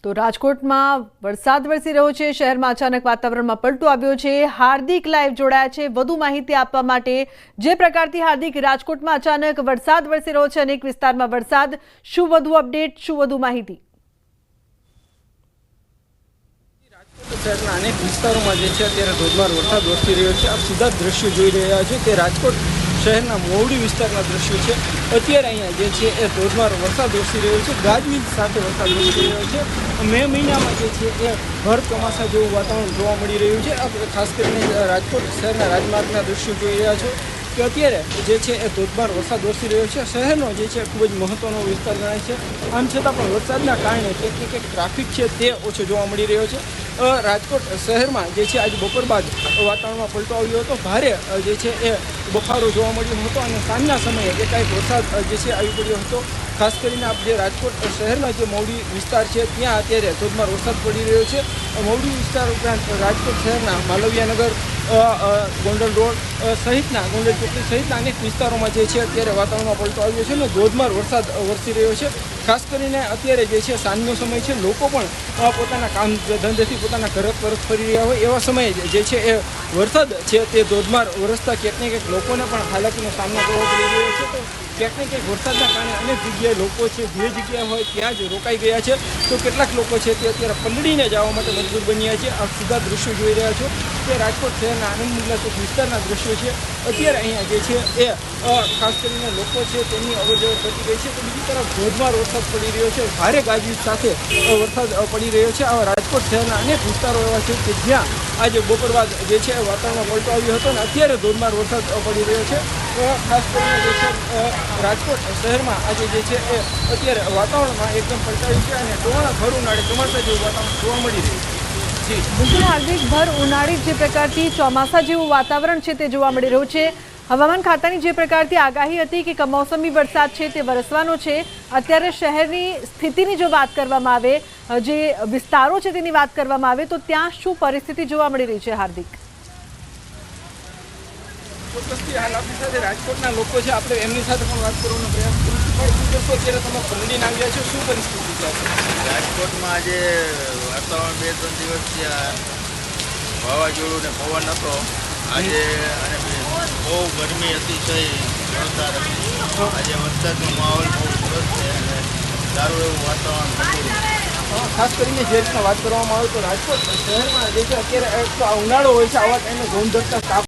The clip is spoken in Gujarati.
તો રાજકોટમાં વરસાદ વરસી રહ્યો છે। શહેરમાં અચાનક વાતાવરણમાં પલટો આવ્યો છે। હાર્દિક લાઈવ જોડાયા છે વધુ માહિતી આપવા માટે। જે પ્રકારથી હાર્દિક રાજકોટમાં અચાનક વરસાદ વરસી રહ્યો છે, અનેક વિસ્તારમાં વરસાદ, શું વધુ અપડેટ, શું વધુ માહિતી? શહેરના અનેક વિસ્તારોમાં જે છે અત્યારે ધોધમાર વરસાદ વરસી રહ્યો છે। આપ સીધા દ્રશ્યો જોઈ રહ્યા છો તે રાજકોટ શહેરના મોવડી વિસ્તારના દ્રશ્યો છે। અત્યારે અહીંયા જે છે એ ધોધમાર વરસાદ વરસી રહ્યો છે, ગાજવીજ સાથે વરસાદ વરસી રહ્યો છે। મે મહિનામાં જે છે એ ભર ચોમાસા જેવું વાતાવરણ જોવા મળી રહ્યું છે। આપ ખાસ કરીને રાજકોટ શહેરના રાજમાર્ગના દ્રશ્યો જોઈ રહ્યા છો કે અત્યારે જે છે એ ધોધમાર વરસાદ વરસી રહ્યો છે। શહેરનો જે છે ખૂબ જ મહત્ત્વનો વિસ્તાર ગણાય છે। આમ છતાં પણ વરસાદના કારણે ક્યાંક ટ્રાફિક છે તે ઓછો જોવા મળી રહ્યો છે। રાજકોટ શહેરમાં જે છે આજે બપોર બાદ વાતાવરણમાં પલટો આવ્યો હતો। ભારે જે છે એ બફારો જોવા મળ્યો હતો અને સાંજના સમયે એકાએક વરસાદ જે છે આવી પડ્યો હતો। ખાસ કરીને આપ જે રાજકોટ શહેરના જે મોવડી વિસ્તાર છે ત્યાં અત્યારે ધોધમાર વરસાદ પડી રહ્યો છે। મોવડી વિસ્તાર ઉપરાંત રાજકોટ શહેરના માલવીયાનગર, ગોંડલ રોડ સહિતના ગોંડલ ચોકડી સહિતના અનેક વિસ્તારોમાં જે છે અત્યારે વાતાવરણમાં પલટો આવ્યો છે અને ધોધમાર વરસાદ વરસી રહ્યો છે। ખાસ કરીને અત્યારે જે છે સાંજનો સમય છે, લોકો પણ પોતાના કામ ધંધેથી પોતાના ઘર પરત ફરી રહ્યા હોય એવા સમયે જે છે એ વરસાદ છે તે ધોધમાર વરસતા ક્યાંક ને ક્યાંક લોકોને પણ હાલાકીનો સામનો કરવો પડી રહ્યો છે। તો ક્યાંક ને ક્યાંક વરસાદના કારણે અનેક જગ્યાએ લોકો છે જે જગ્યાએ હોય ત્યાં જ રોકાઈ ગયા છે, તો કેટલાક લોકો છે તે અત્યારે પલળીને જવા માટે મજબૂર બન્યા છે। આ સીધા દ્રશ્યો જોઈ રહ્યા છો તે રાજકોટ શહેરના આનંદ મુલ્લા ચોક વિસ્તારના દ્રશ્યો છે। અત્યારે અહીંયા જે છે એ ખાસ કરીને લોકો છે તેમની અવરજવર થતી ગઈ છે, તો બીજી તરફ ધોધમાર વરસાદ પડી રહ્યો છે, ભારે ગાજવીજ સાથે વરસાદ પડી રહ્યો છે। આવા રાજકોટ શહેરના અનેક વિસ્તારો એવા છે કે જ્યાં આજે બપોર બાદ જે છે વાતાવરણમાં પલટો આવ્યો હતો અને અત્યારે ધોધમાર વરસાદ પડી રહ્યો છે। ખાસ કરીને જે છે રાજકોટ શહેરમાં આજે જે છે એ અત્યારે વાતાવરણમાં એકદમ પલટાયું છે અને ભર ઉનાળે ચોમાસા જેવું વાતાવરણ જોવા મળી રહ્યું છે। બિલકુલ હાર્દિક, ભર ઉનાળી જે પ્રકારથી ચોમાસા જેવું વાતાવરણ છે તે જોવા મળી રહ્યું છે। હવામાન ખાતાની જે પ્રકારથી આગાહી હતી કે કમોસમી વરસાદ છે તે વરસવાનો છે, અત્યારે શહેરની સ્થિતિની જો વાત કરવામાં આવે, જે વિસ્તારો છે તેની વાત કરવામાં આવે, તો ત્યાં શું પરિસ્થિતિ જોવા મળી રહી છે હાર્દિક? ચોક્કસથી હાલ આપણી સાથે રાજકોટના લોકો છે, આપણે એમની સાથે પણ વાત કરવાનો પ્રયાસ કરીશું। અત્યારે તમે પલડીને આવ્યા છો, શું પરિસ્થિતિ છે રાજકોટમાં? આજે વાતાવરણ 2-3 દિવસથી વાવાઝોડું ને પવન હતો આજે, અને બહુ ગરમી અતિશય જોરદાર હતી। આજે વરસાદનો માહોલ બહુ સરસ છે અને સારું એવું વાતાવરણ હતું। ખાસ કરીને જે રીતના વાત કરવામાં આવે તો રાજકોટ શહેરમાં જે છે અત્યારે ઉનાળો હોય છે, આવા ટાઈમે ધોમ ધરતા તાપ